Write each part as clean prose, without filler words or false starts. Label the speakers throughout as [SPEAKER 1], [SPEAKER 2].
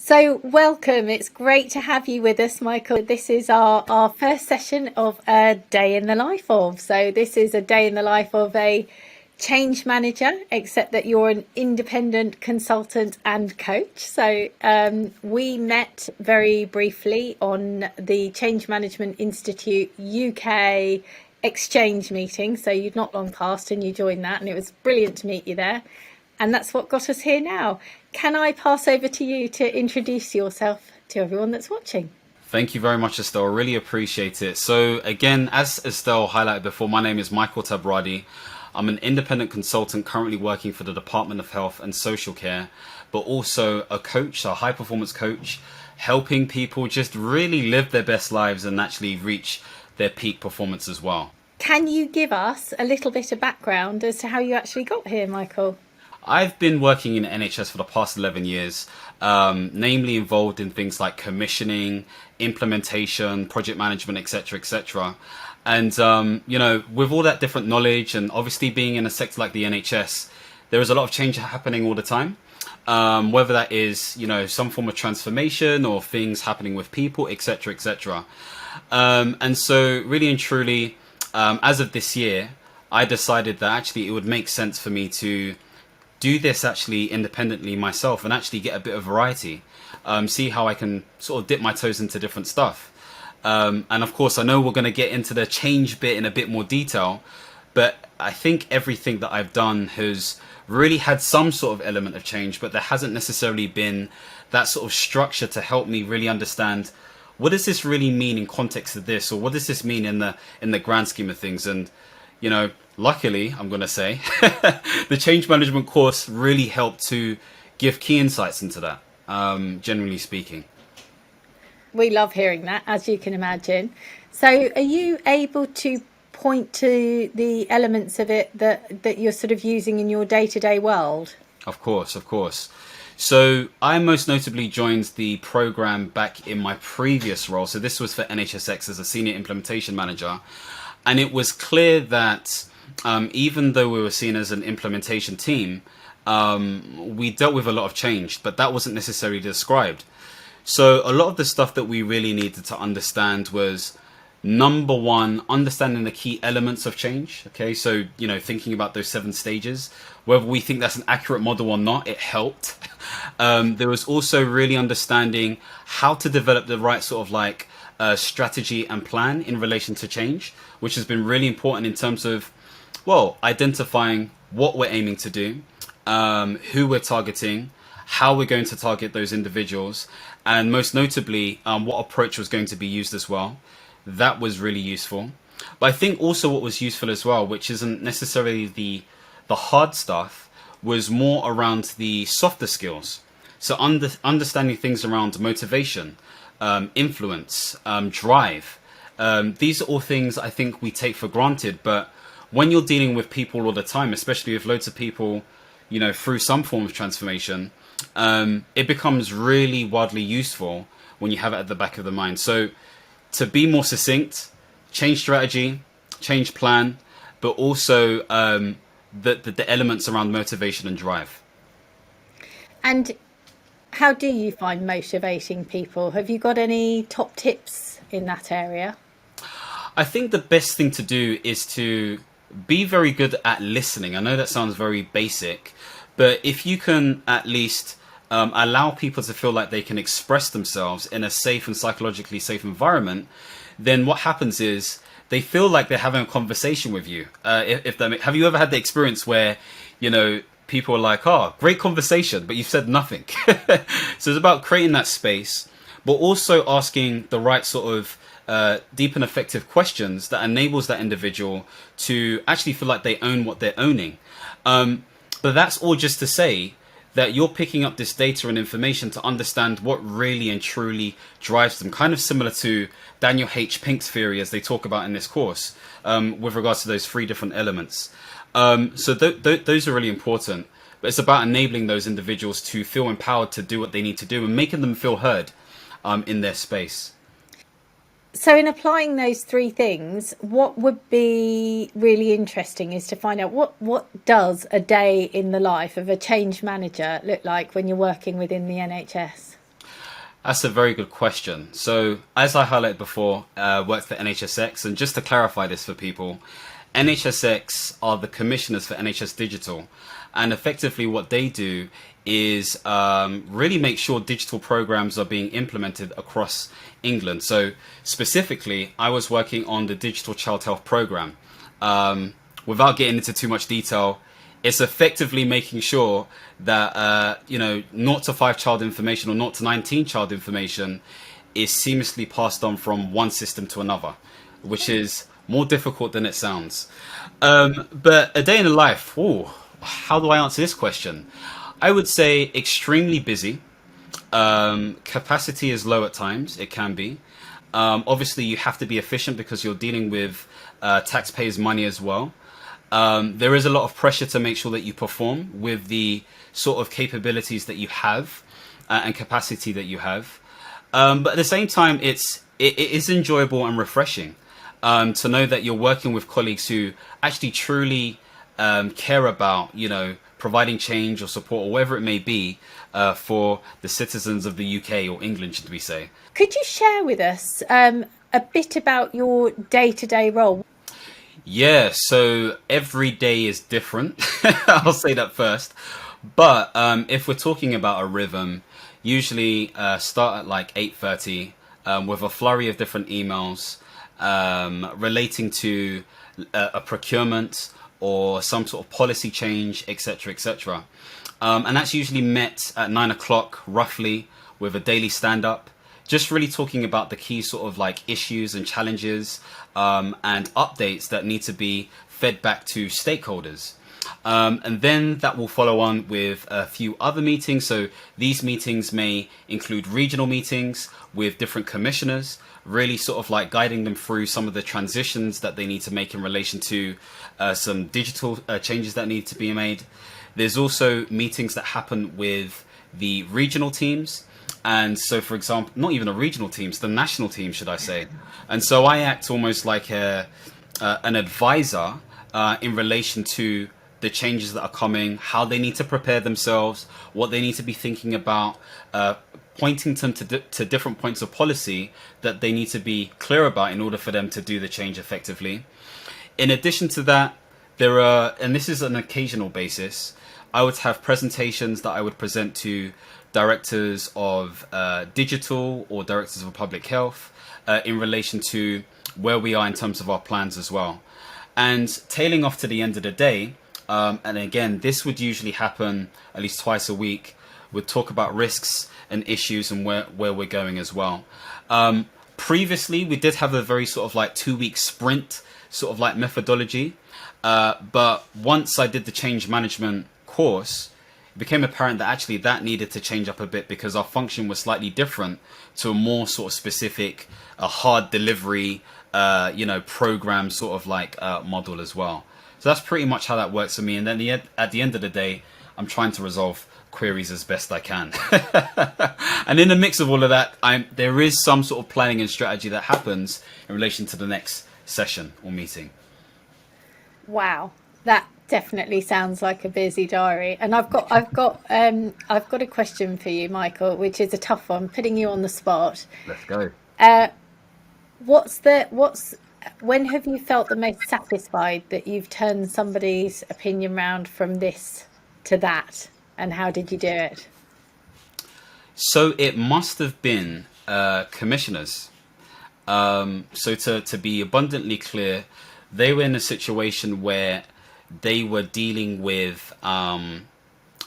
[SPEAKER 1] So, welcome. It's great to have you with us, Michael. This is our first session of a day in the life of. So, this is a day in the life of a change manager, except that you're an independent consultant and coach. So, we met very briefly on the Change Management Institute UK exchange meeting. So, you'd not long passed and you joined that, and it was brilliant to meet you there. And that's what got us here now. Can I pass over to you to introduce yourself to everyone that's watching?
[SPEAKER 2] Thank you very much, Estelle. Really appreciate it. So again, as Estelle highlighted before, my name is Michael Tabradi. I'm an independent consultant currently working for the Department of Health and Social Care, but also a coach, a high performance coach, helping people just really live their best lives and actually reach their peak performance as well.
[SPEAKER 1] Can you give us a little bit of background as to how you actually got here, Michael?
[SPEAKER 2] I've been working in NHS for the past 11 years, namely involved in things like commissioning, implementation, project management, etc., etc. And, with all that different knowledge and obviously being in a sector like the NHS, there is a lot of change happening all the time. Whether that is, some form of transformation or things happening with people, etc., etc. And so really and truly, as of this year, I decided that actually it would make sense for me to do this actually independently myself and actually get a bit of variety, see how I can sort of dip my toes into different stuff. And of course, I know we're going to get into the change bit in a bit more detail, but I think everything that I've done has really had some sort of element of change, but there hasn't necessarily been that sort of structure to help me really understand what does this really mean in context of this, or what does this mean in the grand scheme of things. And luckily, I'm going to say, the change management course really helped to give key insights into that, generally speaking.
[SPEAKER 1] We love hearing that, as you can imagine. So, are you able to point to the elements of it that you're sort of using in your day-to-day world?
[SPEAKER 2] Of course, of course. So I most notably joined the program back in my previous role. So this was for NHSX as a senior implementation manager. And it was clear that even though we were seen as an implementation team, we dealt with a lot of change, but that wasn't necessarily described. So a lot of the stuff that we really needed to understand was, number one, understanding the key elements of change. Okay, so, thinking about those 7 stages, whether we think that's an accurate model or not, it helped. There was also really understanding how to develop the right sort of strategy and plan in relation to change, which has been really important in terms of, identifying what we're aiming to do, who we're targeting, how we're going to target those individuals, and most notably, what approach was going to be used as well. That was really useful. But I think also what was useful as well, which isn't necessarily the hard stuff, was more around the softer skills. So understanding things around motivation, influence, drive. These are all things I think we take for granted, but when you're dealing with people all the time, especially with loads of people, through some form of transformation, it becomes really wildly useful when you have it at the back of the mind. So to be more succinct, change strategy, change plan, but also the elements around motivation and drive.
[SPEAKER 1] And how do you find motivating people? Have you got any top tips in that area?
[SPEAKER 2] I think the best thing to do is to be very good at listening. I know that sounds very basic, but if you can at least allow people to feel like they can express themselves in a safe and psychologically safe environment, then what happens is they feel like they're having a conversation with you. Have you ever had the experience where, people are like, oh, great conversation, but you've said nothing? So it's about creating that space, but also asking the right sort of deep and effective questions that enables that individual to actually feel like they own what they're owning. But that's all just to say that you're picking up this data and information to understand what really and truly drives them, kind of similar to Daniel H. Pink's theory as they talk about in this course, with regards to those 3 different elements. So those are really important, but it's about enabling those individuals to feel empowered to do what they need to do and making them feel heard in their space.
[SPEAKER 1] So in applying those 3 things, what would be really interesting is to find out what does a day in the life of a change manager look like when you're working within the NHS?
[SPEAKER 2] That's a very good question. So, as I highlighted before, worked for NHSX, and just to clarify this for people, NHSX are the commissioners for NHS Digital, and effectively what they do is really make sure digital programs are being implemented across England. So, specifically, I was working on the Digital Child Health Program. Without getting into too much detail, it's effectively making sure that 0 to 5 child information or 0 to 19 child information is seamlessly passed on from one system to another, which is more difficult than it sounds. But a day in the life, ooh, how do I answer this question? I would say extremely busy. Capacity is low at times, it can be. Obviously, you have to be efficient because you're dealing with taxpayers' money as well. There is a lot of pressure to make sure that you perform with the sort of capabilities that you have and capacity that you have. But at the same time, it is enjoyable and refreshing to know that you're working with colleagues who actually truly care about, providing change or support or whatever it may be for the citizens of the UK or England, should we say.
[SPEAKER 1] Could you share with us a bit about your day-to-day role?
[SPEAKER 2] Yeah, so every day is different. I'll say that first. But if we're talking about a rhythm, usually start at like 8:30 with a flurry of different emails relating to a procurement or some sort of policy change, etc., etc. And that's usually met at 9 o'clock roughly with a daily stand-up. Just really talking about the key sort of like issues and challenges and updates that need to be fed back to stakeholders. And then that will follow on with a few other meetings. So these meetings may include regional meetings with different commissioners, really sort of like guiding them through some of the transitions that they need to make in relation to some digital changes that need to be made. There's also meetings that happen with the regional teams. And so, for example, not even the regional teams, the national team, should I say. And so I act almost like an advisor in relation to the changes that are coming, how they need to prepare themselves, what they need to be thinking about, pointing them to different points of policy that they need to be clear about in order for them to do the change effectively. In addition to that, there are, and this is an occasional basis, I would have presentations that I would present to directors of digital or directors of public health in relation to where we are in terms of our plans as well. And tailing off to the end of the day, and again, this would usually happen at least twice a week, we'd talk about risks and issues and where we're going as well. Previously, we did have a very sort of like 2-week sprint sort of like methodology. But once I did the change management course, it became apparent that actually that needed to change up a bit because our function was slightly different to a more sort of specific, a hard delivery, program sort of like model as well. So that's pretty much how that works for me. And then at the end of the day, I'm trying to resolve queries as best I can. And in the mix of all of that, there is some sort of planning and strategy that happens in relation to the next session or meeting.
[SPEAKER 1] Wow, that definitely sounds like a busy diary. And I've got a question for you, Michael, which is a tough one, putting you on the spot.
[SPEAKER 2] Let's go.
[SPEAKER 1] When have you felt the most satisfied that you've turned somebody's opinion round from this to that, and how did you do it?
[SPEAKER 2] So it must have been commissioners. So to be abundantly clear, they were in a situation where they were dealing with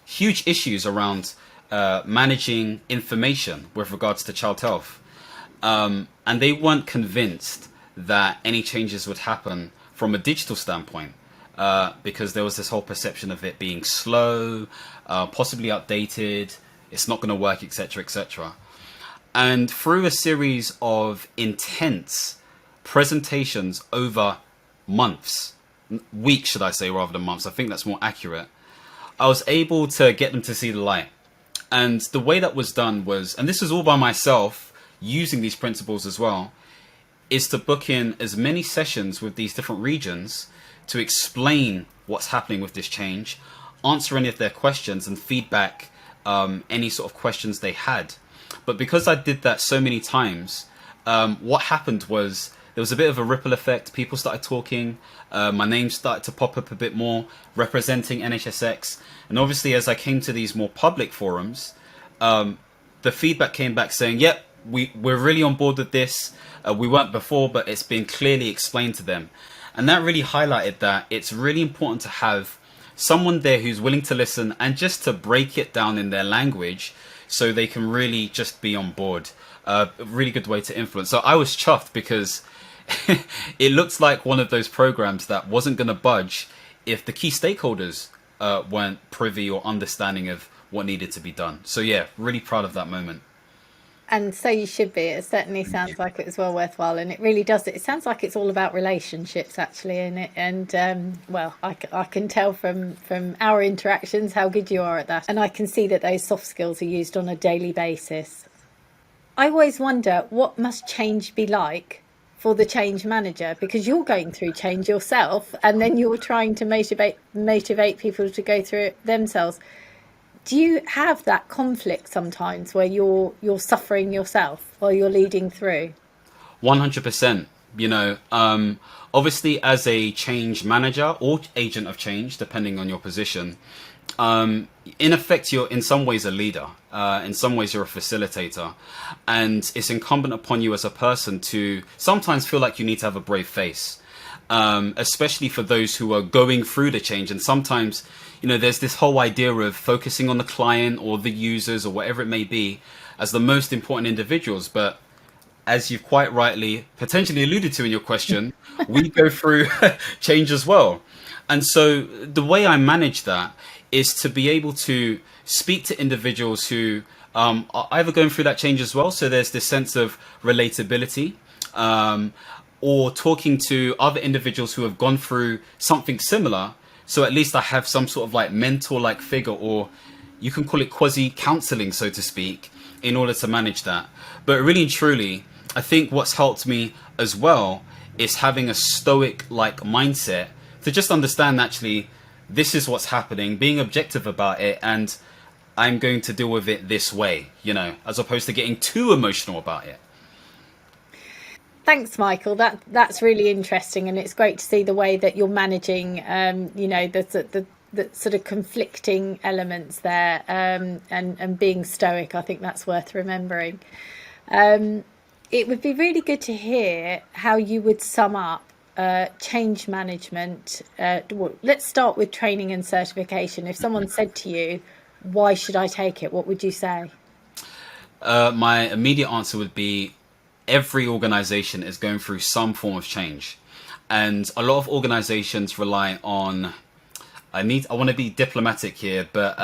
[SPEAKER 2] huge issues around managing information with regards to child health. And they weren't convinced that any changes would happen from a digital standpoint because there was this whole perception of it being slow, possibly outdated, it's not going to work, etc., etc. And through a series of intense presentations over months, weeks should I say, rather than months, I think that's more accurate, I was able to get them to see the light. And the way that was done was, and this was all by myself using these principles as well, is to book in as many sessions with these different regions to explain what's happening with this change, answer any of their questions and feedback any sort of questions they had. But because I did that so many times, what happened was there was a bit of a ripple effect. People started talking. My name started to pop up a bit more, representing NHSX. And obviously, as I came to these more public forums, the feedback came back saying, yep, we're really on board with this. We weren't before, but it's been clearly explained to them. And that really highlighted that it's really important to have someone there who's willing to listen and just to break it down in their language so they can really just be on board. A really good way to influence. So I was chuffed because it looked like one of those programs that wasn't going to budge if the key stakeholders weren't privy or understanding of what needed to be done. So yeah, really proud of that moment.
[SPEAKER 1] And so you should be. It certainly sounds like it was well worthwhile, and it really does. It sounds like it's all about relationships, actually, and well, I can tell from our interactions how good you are at that, and I can see that those soft skills are used on a daily basis. I always wonder what must change be like for the change manager, because you're going through change yourself, and then you're trying to motivate people to go through it themselves. Do you have that conflict sometimes where you're suffering yourself while you're leading through?
[SPEAKER 2] 100%. You know, obviously as a change manager or agent of change, depending on your position, in effect, you're in some ways a leader. In some ways, you're a facilitator. And it's incumbent upon you as a person to sometimes feel like you need to have a brave face, especially for those who are going through the change. And sometimes, you know, there's this whole idea of focusing on the client or the users or whatever it may be as the most important individuals. But as you've quite rightly potentially alluded to in your question, we go through change as well. And so the way I manage that is to be able to speak to individuals who are either going through that change as well. So there's this sense of relatability, or talking to other individuals who have gone through something similar. So at least I have some sort of like mentor-like figure, or you can call it quasi-counseling, so to speak, in order to manage that. But really and truly, I think what's helped me as well is having a stoic-like mindset to just understand actually this is what's happening, being objective about it, and I'm going to deal with it this way, you know, as opposed to getting too emotional about it.
[SPEAKER 1] Thanks, Michael. That's really interesting, and it's great to see the way that you're managing, you know, the sort of conflicting elements there, and being stoic. I think that's worth remembering. It would be really good to hear how you would sum up change management. Well, let's start with training and certification. If someone said to you, "Why should I take it?" what would you say?
[SPEAKER 2] My immediate answer would be every organization is going through some form of change, and a lot of organizations rely on, I want to be diplomatic here, but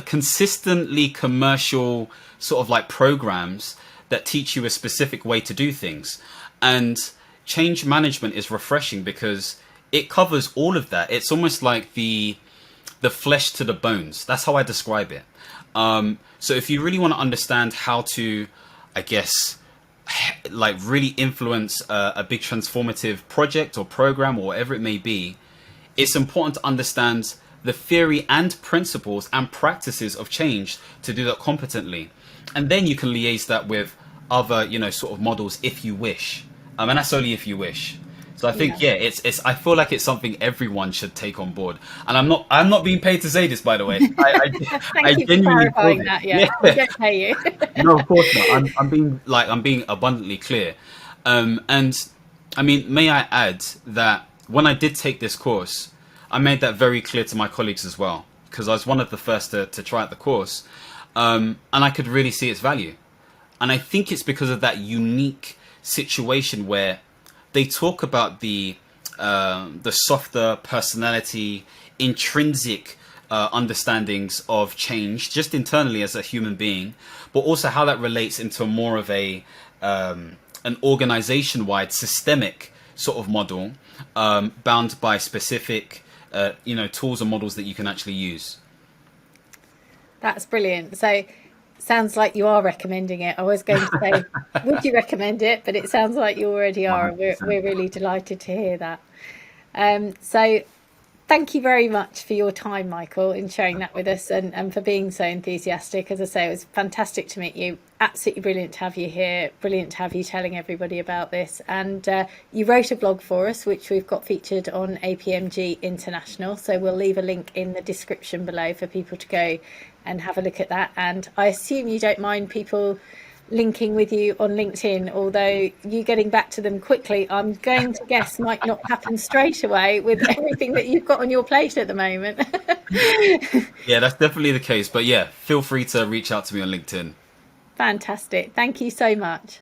[SPEAKER 2] consistently commercial sort of like programs that teach you a specific way to do things. And change management is refreshing because it covers all of that. It's almost like the flesh to the bones. That's how I describe it. So if you really want to understand how to, I guess, like really influence a big transformative project or program or whatever it may be, it's important to understand the theory and principles and practices of change to do that competently. And then you can liaise that with other, you know, sort of models if you wish. And that's only if you wish. So I think, yeah, it's. I feel like it's something everyone should take on board. And I'm not being paid to say this, by the way.
[SPEAKER 1] Thank you for clarifying that. Yeah, I don't pay you.
[SPEAKER 2] No, of course not. I'm being abundantly clear. And I mean, may I add that when I did take this course, I made that very clear to my colleagues as well, because I was one of the first to try out the course, and I could really see its value. And I think it's because of that unique situation where they talk about the softer personality, intrinsic understandings of change, just internally as a human being, but also how that relates into more of an organization-wide systemic sort of model, bound by specific tools and models that you can actually use.
[SPEAKER 1] That's brilliant. So sounds like you are recommending it. I was going to say, would you recommend it? But it sounds like you already are. And we're really delighted to hear that. So Thank you very much for your time, Michael, in sharing that with us, and for being so enthusiastic. As I say, it was fantastic to meet you. Absolutely brilliant to have you here. Brilliant to have you telling everybody about this. And you wrote a blog for us, which we've got featured on APMG International. So we'll leave a link in the description below for people to go and have a look at that. And I assume you don't mind people linking with you on LinkedIn, although you getting back to them quickly, I'm going to guess, might not happen straight away with everything that you've got on your plate at the moment.
[SPEAKER 2] Yeah, that's definitely the case. But yeah, feel free to reach out to me on LinkedIn.
[SPEAKER 1] Fantastic. Thank you so much.